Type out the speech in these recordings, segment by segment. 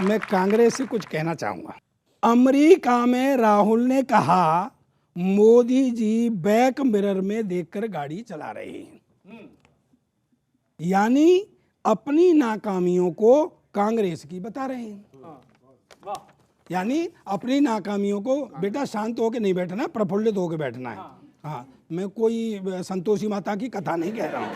मैं कांग्रेस से कुछ कहना चाहूँगा। अमेरिका में राहुल ने कहा मोदी जी बैक मिरर में देखकर गाड़ी चला रहे हैं, यानी अपनी नाकामियों को कांग्रेस की बता रहे हैं। यानी अपनी नाकामियों को, बेटा शांत होकर नहीं बैठना है, प्रफुल्लित होकर बैठना है। हाँ, मैं कोई संतोषी माता की कथा नहीं कह रहा हूँ।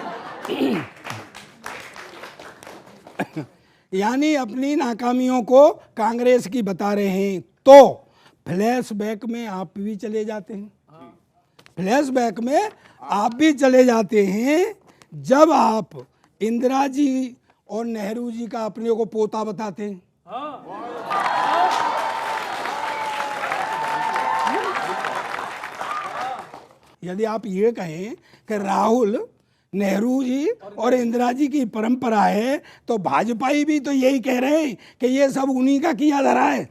यानी अपनी नाकामियों को कांग्रेस की बता रहे हैं। तो फ्लैशबैक में आप भी चले जाते हैं, फ्लैशबैक में आप भी चले जाते हैं जब आप इंदिरा जी और नेहरू जी का अपने को पोता बताते हैं। यदि आप ये कहें कि राहुल नेहरू जी और इंदिरा जी की परंपरा है, तो भाजपाई भी तो यही कह रहे हैं कि ये सब उन्हीं का किया धरा है।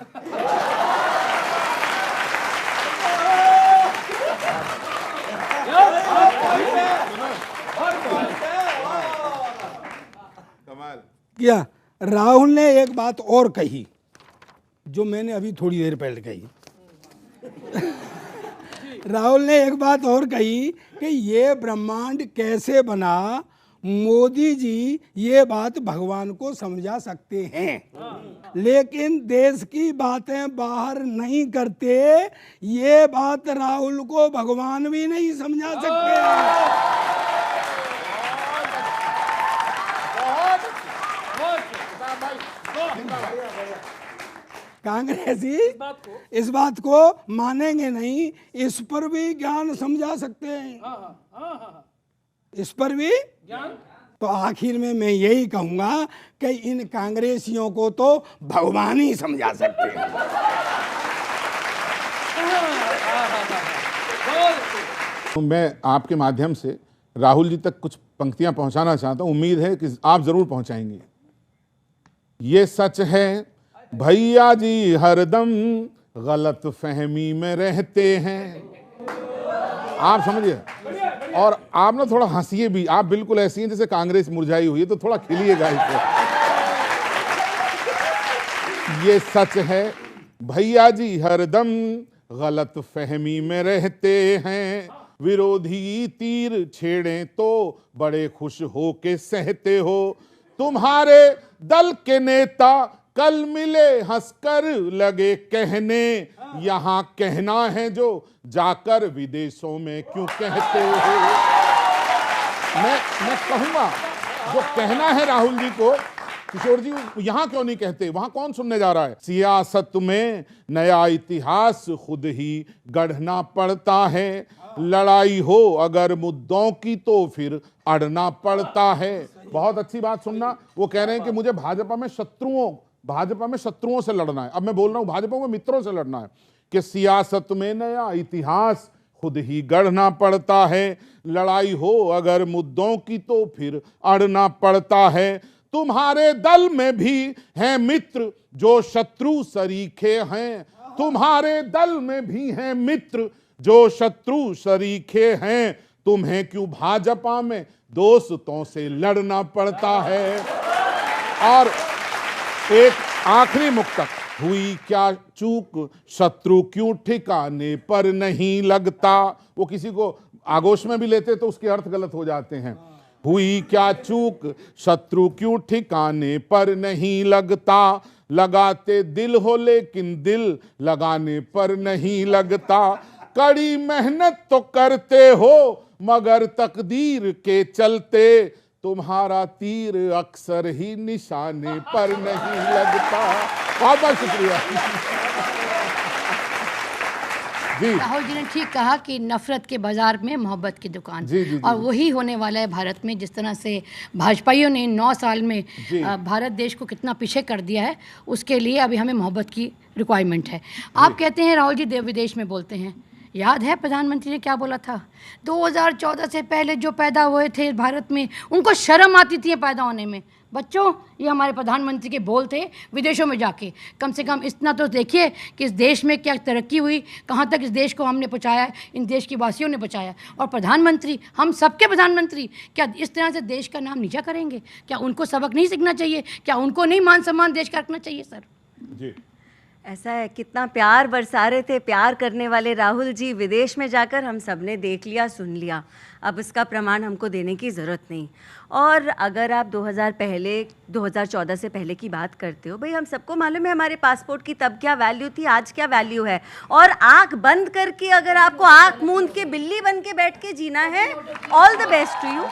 क्या राहुल ने एक बात और कही जो मैंने अभी थोड़ी देर पहले कही। राहुल ने एक बात और कही कि ये ब्रह्मांड कैसे बना, मोदी जी ये बात भगवान को समझा सकते हैं, लेकिन देश की बातें बाहर नहीं करते। ये बात राहुल को भगवान भी नहीं समझा सकते। कांग्रेसी इस बात को मानेंगे नहीं, इस पर भी ज्ञान समझा सकते हैं, इस पर भी ज्ञान। तो आखिर में मैं यही कहूंगा कि इन कांग्रेसियों को तो भगवान ही समझा सकते हैं। मैं आपके माध्यम से राहुल जी तक कुछ पंक्तियां पहुंचाना चाहता हूं, उम्मीद है कि आप जरूर पहुंचाएंगे। ये सच है भैया जी हरदम गलत फहमी में रहते हैं, आप समझिए। और आप ना थोड़ा हंसिए भी, आप बिल्कुल ऐसी हैं जैसे कांग्रेस मुरझाई हुई है, तो थोड़ा खिलिएगा इसको। ये सच है भैया जी हरदम गलत फहमी में रहते हैं, विरोधी तीर छेड़े तो बड़े खुश हो के सहते हो, तुम्हारे दल के नेता कल मिले हंसकर लगे कहने, यहाँ कहना है जो जाकर विदेशों में क्यों कहते हो। मैं कहूंगा जो कहना है राहुल जी को, किशोर जी यहाँ क्यों नहीं कहते, वहां कौन सुनने जा रहा है। सियासत में नया इतिहास खुद ही गढ़ना पड़ता है, लड़ाई हो अगर मुद्दों की तो फिर अड़ना पड़ता है। बहुत अच्छी बात सुनना, वो कह रहे हैं कि मुझे भाजपा में शत्रुओं से लड़ना है। अब मैं बोल रहा हूं भाजपा में मित्रों से लड़ना है कि सियासत में नया इतिहास खुद ही गढ़ना पड़ता है, लड़ाई हो अगर मुद्दों की तो फिर अड़ना पड़ता है, तुम्हारे दल में भी हैं मित्र जो शत्रु सरीखे हैं, तुम्हारे दल में भी हैं मित्र जो शत्रु सरीखे हैं, तुम्हें क्यों भाजपा में दोस्तों से लड़ना पड़ता है। और एक आखिरी मुक्तक, हुई क्या चूक शत्रु क्यों ठिकाने पर नहीं लगता, वो किसी को आगोश में भी लेते तो उसके अर्थ गलत हो जाते हैं। हुई क्या चूक शत्रु क्यों ठिकाने पर नहीं लगता, लगाते दिल हो लेकिन दिल लगाने पर नहीं लगता, कड़ी मेहनत तो करते हो मगर तकदीर के चलते, तुम्हारा तीर अक्सर ही निशाने पर नहीं लगता। बहुत बहुत शुक्रिया जी। राहुल जी ने ठीक कहा कि नफरत के बाजार में मोहब्बत की दुकान, जी, और वही होने वाला है भारत में। जिस तरह से भाजपाइयों ने 9 साल में भारत देश को कितना पीछे कर दिया है, उसके लिए अभी हमें मोहब्बत की रिक्वायरमेंट है। आप कहते हैं राहुल जी विदेश में बोलते हैं, याद है प्रधानमंत्री ने क्या बोला था, 2014 से पहले जो पैदा हुए थे भारत में उनको शर्म आती थी पैदा होने में। बच्चों, ये हमारे प्रधानमंत्री के बोल थे विदेशों में जाके। कम से कम इतना तो देखिए कि इस देश में क्या तरक्की हुई, कहाँ तक इस देश को हमने पहुँचाया, इन देश की वासियों ने पहुँचाया। और प्रधानमंत्री, हम सबके प्रधानमंत्री, क्या इस तरह से देश का नाम नीचा करेंगे? क्या उनको सबक नहीं सीखना चाहिए? क्या उनको नहीं मान सम्मान देश का रखना चाहिए? सर, जी ऐसा है, कितना प्यार बरसा रहे थे प्यार करने वाले राहुल जी, विदेश में जाकर हम सब ने देख लिया, सुन लिया। अब इसका प्रमाण हमको देने की ज़रूरत नहीं। और अगर आप 2014 से पहले की बात करते हो, भाई हम सबको मालूम है हमारे पासपोर्ट की तब क्या वैल्यू थी, आज क्या वैल्यू है। और आँख बंद करके अगर आपको आँख मूंद के बिल्ली बन के बैठ के जीना है, all the best to you.